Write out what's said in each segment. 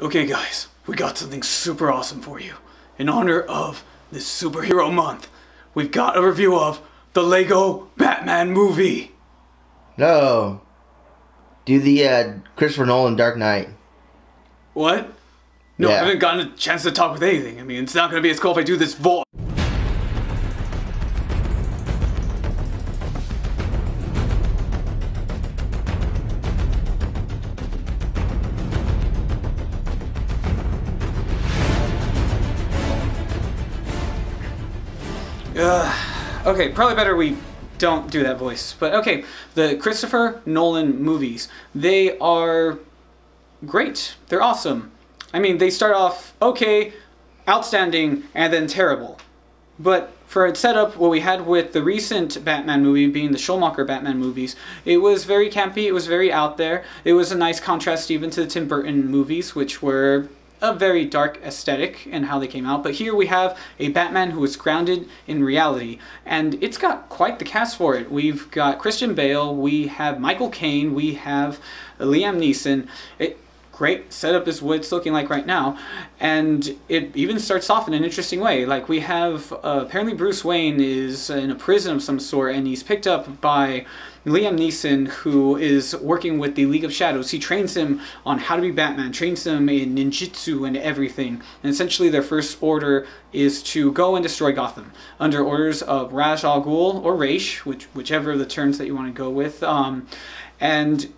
Okay guys, we got something super awesome for you. In honor of this superhero month, we've got a review of the Lego Batman movie. No. Do the Christopher Nolan Dark Knight. What? No, Yeah. I haven't gotten a chance to talk with anything. I mean, it's not gonna be as cool if I do this voice. Okay, probably better we don't do that voice. But okay, the Christopher Nolan movies, they are great. They're awesome. I mean, they start off okay, outstanding, and then terrible. But for a setup, what we had with the recent Batman movie being the Schumacher Batman movies, it was very campy, it was very out there. It was a nice contrast even to the Tim Burton movies, which were a very dark aesthetic in how they came out. But here we have a Batman who is grounded in reality, and it's got quite the cast for it. We've got Christian Bale, we have Michael Caine, we have Liam Neeson. Great setup is what it's looking like right now, and it even starts off in an interesting way. Like we have apparently Bruce Wayne is in a prison of some sort, and he's picked up by Liam Neeson, who is working with the League of Shadows. He trains him on how to be Batman, trains him in ninjutsu and everything. And essentially their first order is to go and destroy Gotham under orders of Ra's al Ghul, or Raish, whichever of the terms that you want to go with. And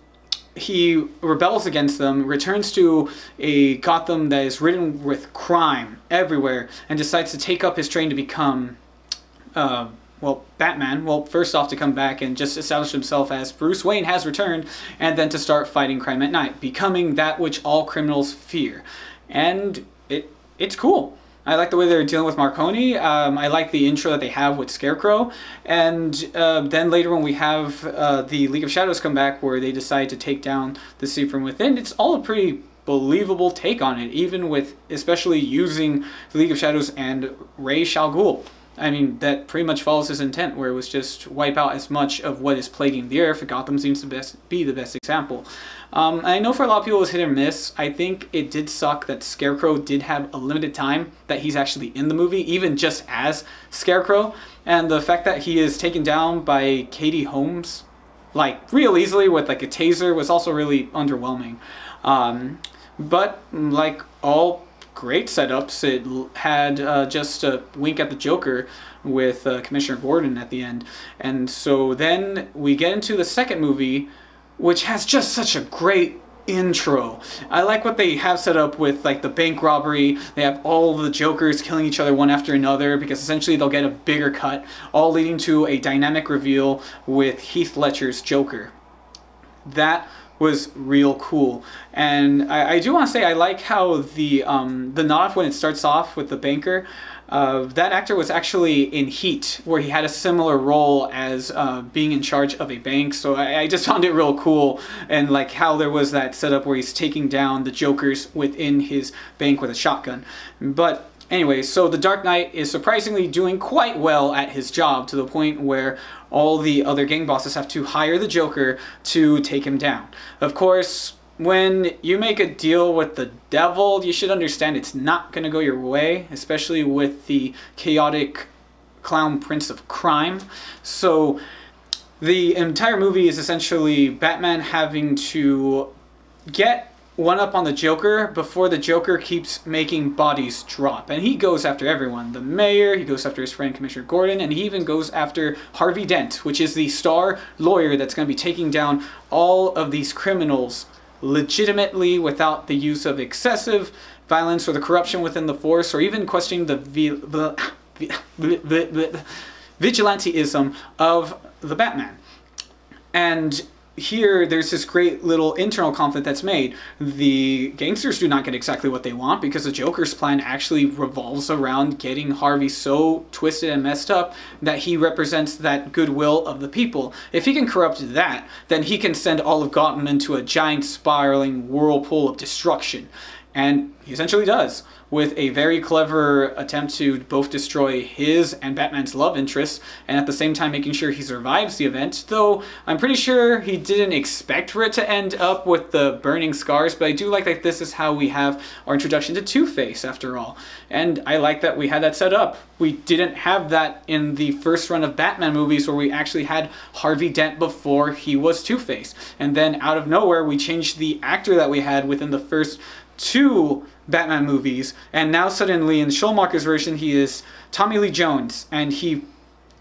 he rebels against them, returns to a Gotham that is ridden with crime everywhere, and decides to take up his train to become well, Batman. Well, first off to come back and just establish himself as Bruce Wayne has returned, and then to start fighting crime at night, becoming that which all criminals fear. And it's cool. I like the way they're dealing with Marconi. I like the intro that they have with Scarecrow. And then later when we have the League of Shadows come back, where they decide to take down the city from within, it's all a pretty believable take on it, even with especially using the League of Shadows and Ra's al Ghul. I mean, that pretty much follows his intent, where it was just wipe out as much of what is plaguing the earth. Gotham seems to be the best example. I know for a lot of people it was hit or miss. I think it did suck that Scarecrow did have a limited time that he's actually in the movie, even just as Scarecrow. And the fact that he is taken down by Katie Holmes, like, real easily with, like, a taser was also really underwhelming. But, like all great setups, it had just a wink at the Joker with Commissioner Gordon at the end. And so then we get into the second movie, which has just such a great intro. I like what they have set up with, like, the bank robbery. They have all the Jokers killing each other one after another, because essentially they'll get a bigger cut, all leading to a dynamic reveal with Heath Ledger's Joker. That was real cool. And I do want to say I like how the nod when it starts off with the banker, that actor was actually in Heat, where he had a similar role as being in charge of a bank. So I just found it real cool, and like how there was that setup where he's taking down the Jokers within his bank with a shotgun. But anyway, so the Dark Knight is surprisingly doing quite well at his job, to the point where all the other gang bosses have to hire the Joker to take him down. Of course, when you make a deal with the devil, you should understand it's not going to go your way, especially with the chaotic clown prince of crime. So the entire movie is essentially Batman having to get one up on the Joker before the Joker keeps making bodies drop. And he goes after everyone. The mayor, he goes after his friend Commissioner Gordon, and he even goes after Harvey Dent, which is the star lawyer that's going to be taking down all of these criminals legitimately, without the use of excessive violence or the corruption within the force, or even questioning the vigilanteism of the Batman. And here, there's this great little internal conflict that's made. The gangsters do not get exactly what they want, because the Joker's plan actually revolves around getting Harvey so twisted and messed up that he represents that goodwill of the people. If he can corrupt that, then he can send all of Gotham into a giant spiraling whirlpool of destruction. And he essentially does. with a very clever attempt to both destroy his and Batman's love interest, and at the same time making sure he survives the event, though I'm pretty sure he didn't expect for it to end up with the burning scars, but I do like that this is how we have our introduction to Two-Face after all. And I like that we had that set up. We didn't have that in the first run of Batman movies where we actually had Harvey Dent before he was Two-Face. And then out of nowhere, we changed the actor that we had within the first 2 Batman movies. And now suddenly in Schulmacher's version, he is Tommy Lee Jones. And he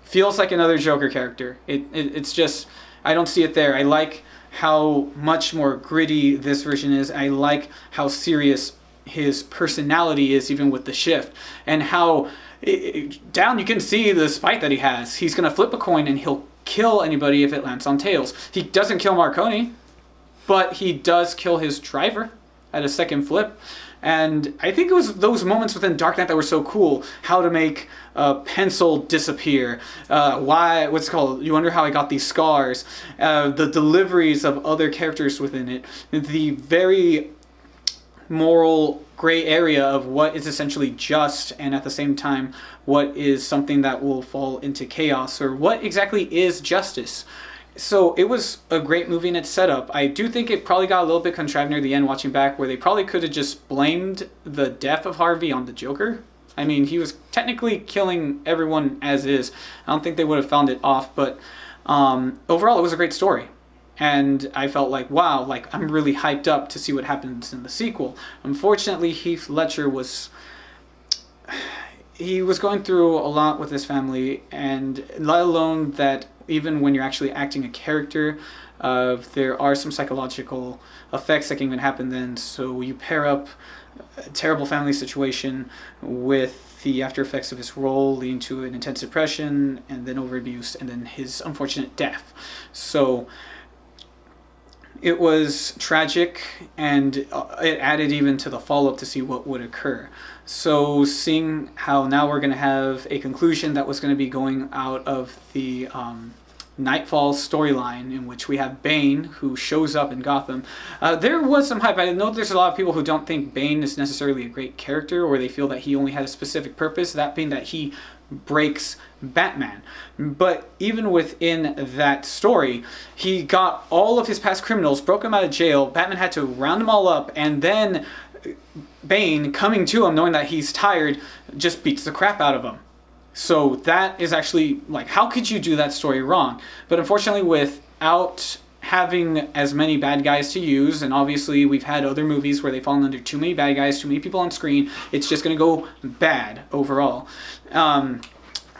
feels like another Joker character. It's just, I don't see it there. I like how much more gritty this version is. I like how serious his personality is, even with the shift, and how down you can see the spite that he has. He's gonna flip a coin and he'll kill anybody if it lands on tails. He doesn't kill Marconi, but he does kill his driver at a second flip. And I think it was those moments within Dark Knight that were so cool. How to make a pencil disappear. What's it called? You wonder how I got these scars. The deliveries of other characters within it. The very moral gray area of what is essentially just, and at the same time what is something that will fall into chaos, or what exactly is justice. So it was a great movie in its setup. I do think it probably got a little bit contrived near the end watching back, where they probably could have just blamed the death of Harvey on the Joker. I mean, he was technically killing everyone as is. I don't think they would have found it off, but overall it was a great story. And I felt like, wow, like I'm really hyped up to see what happens in the sequel. Unfortunately, Heath Ledger was going through a lot with his family, and let alone that even when you're actually acting a character, there are some psychological effects that can even happen then. So you pair up a terrible family situation with the after effects of his role, leading to an intense depression, and then over abuse, and then his unfortunate death. So it was tragic, and it added even to the follow-up to see what would occur. So seeing how now we're going to have a conclusion that was going to be going out of the Nightfall storyline, in which we have Bane, who shows up in Gotham. There was some hype. I know there's a lot of people who don't think Bane is necessarily a great character, or they feel that he only had a specific purpose, that being that he breaks Batman. But even within that story, he got all of his past criminals, broke them out of jail, Batman had to round them all up, and then Bane, coming to him knowing that he's tired, just beats the crap out of him. So that is actually, like, how could you do that story wrong? But unfortunately, without having as many bad guys to use, and obviously we've had other movies where they've fallen under too many bad guys, too many people on screen, it's just going to go bad overall.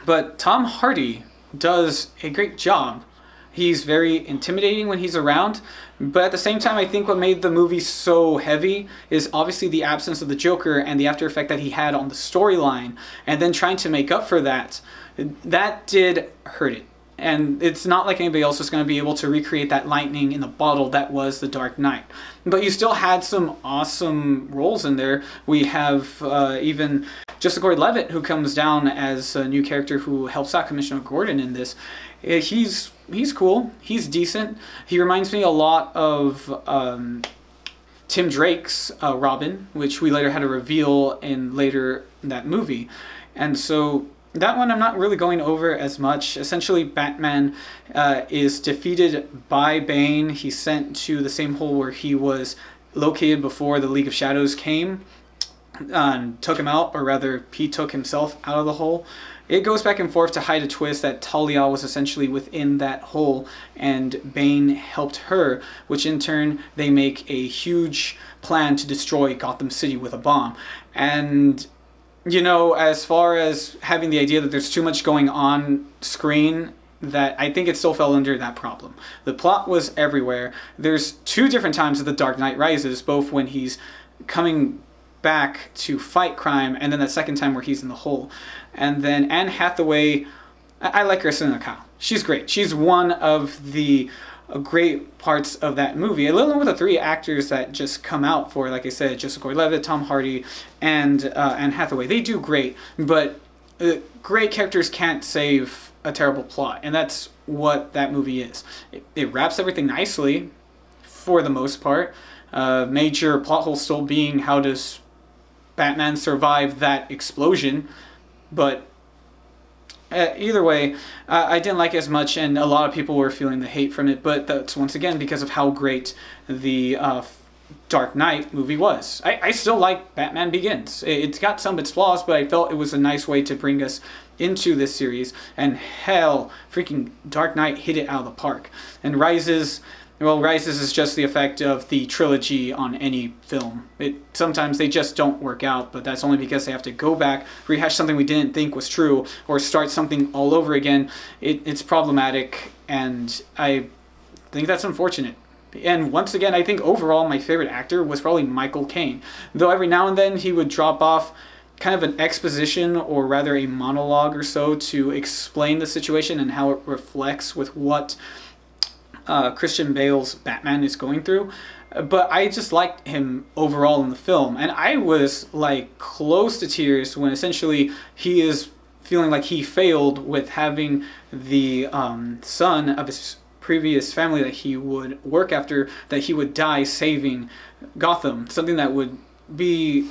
But Tom Hardy does a great job. He's very intimidating when he's around, but at the same time, I think what made the movie so heavy is obviously the absence of the Joker and the after effect that he had on the storyline, and then trying to make up for that. That did hurt it. And it's not like anybody else is going to be able to recreate that lightning in the bottle that was The Dark Knight. But you still had some awesome roles in there. We have even Joseph Gordon-Levitt, who comes down as a new character who helps out Commissioner Gordon in this. He's cool. He's decent. He reminds me a lot of Tim Drake's Robin, which we later had a reveal in later that movie. And so that one I'm not really going over as much. Essentially, Batman is defeated by Bane. He's sent to the same hole where he was located before the League of Shadows came and took him out, or rather, he took himself out of the hole. It goes back and forth to hide a twist that Talia was essentially within that hole, and Bane helped her, which in turn, they make a huge plan to destroy Gotham City with a bomb. And you know, as far as having the idea that there's too much going on screen, that I think it still fell under that problem. The plot was everywhere. There's 2 different times that The Dark Knight Rises, both when he's coming back to fight crime, and then that second time where he's in the hole. And then Anne Hathaway, I like her as Sinaka. She's great. She's one of the great parts of that movie. A little over the 3 actors that just come out for, like I said, Joseph Gordon-Levitt, Tom Hardy, and Anne Hathaway. They do great, but great characters can't save a terrible plot, and that's what that movie is. It wraps everything nicely, for the most part. Major plot hole still being how does Batman survived that explosion, but either way, I didn't like it as much, and a lot of people were feeling the hate from it, but that's once again because of how great the Dark Knight movie was. I still like Batman Begins. It's got some of its flaws, but I felt it was a nice way to bring us into this series, and hell, freaking Dark Knight hit it out of the park. And Rises, well, Rises is just the effect of the trilogy on any film. Sometimes they just don't work out, but that's only because they have to go back, rehash something we didn't think was true, or start something all over again. It's problematic, and I think that's unfortunate. And once again, I think overall my favorite actor was probably Michael Caine. Though every now and then he would drop off kind of an exposition, or rather a monologue or so, to explain the situation and how it reflects with what Christian Bale's Batman is going through. But I just liked him overall in the film. And I was like close to tears when essentially he is feeling like he failed with having the son of his previous family that he would work after, that he would die saving Gotham. Something that would be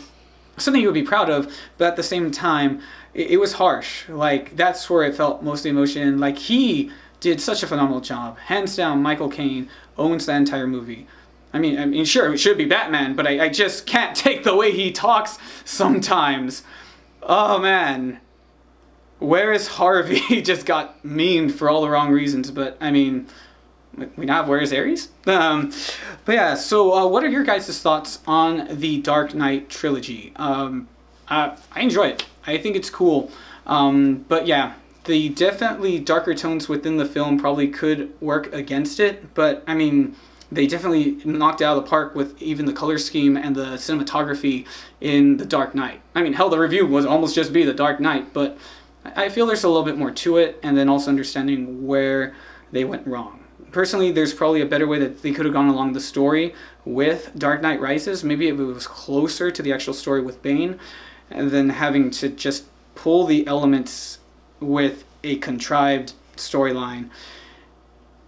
something he would be proud of, but at the same time, it was harsh. Like, that's where it felt most of the emotion. Like, he did such a phenomenal job. Hands down, Michael Caine owns that entire movie. I mean, sure, it should be Batman, but I just can't take the way he talks sometimes. Oh, man. Where is Harvey? He just got memed for all the wrong reasons, but, I mean, we now have Where is Ares? But yeah, so what are your guys' thoughts on the Dark Knight trilogy? I enjoy it. I think it's cool. But yeah, the definitely darker tones within the film probably could work against it, but I mean, they definitely knocked it out of the park with even the color scheme and the cinematography in The Dark Knight. I mean, hell, the review was almost just be The Dark Knight, but I feel there's a little bit more to it, and then also understanding where they went wrong. Personally, there's probably a better way that they could have gone along the story with Dark Knight Rises. Maybe if it was closer to the actual story with Bane, and then having to just pull the elements with a contrived storyline.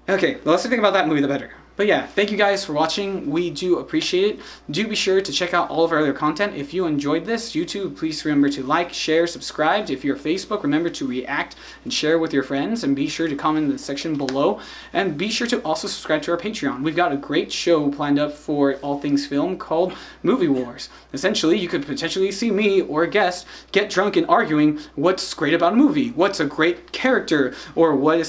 Okay, the less I think about that movie, the better. But yeah, thank you guys for watching. We do appreciate it. Do be sure to check out all of our other content. If you enjoyed this, YouTube, please remember to like, share, subscribe. If you're Facebook, remember to react and share with your friends. And be sure to comment in the section below. And be sure to also subscribe to our Patreon. We've got a great show planned up for all things film called Movie Wars. Essentially, you could potentially see me or a guest get drunk and arguing what's great about a movie, what's a great character, or what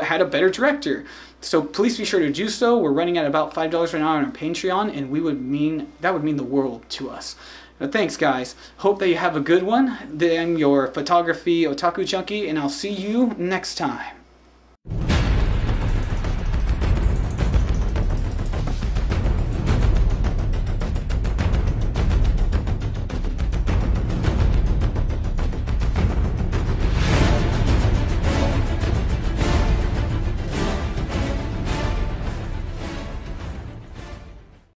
had a better director. So please be sure to do so. We're running at about $5 right now on our Patreon, and that would mean the world to us. But thanks, guys. Hope that you have a good one. I'm your photography otaku junkie, and I'll see you next time.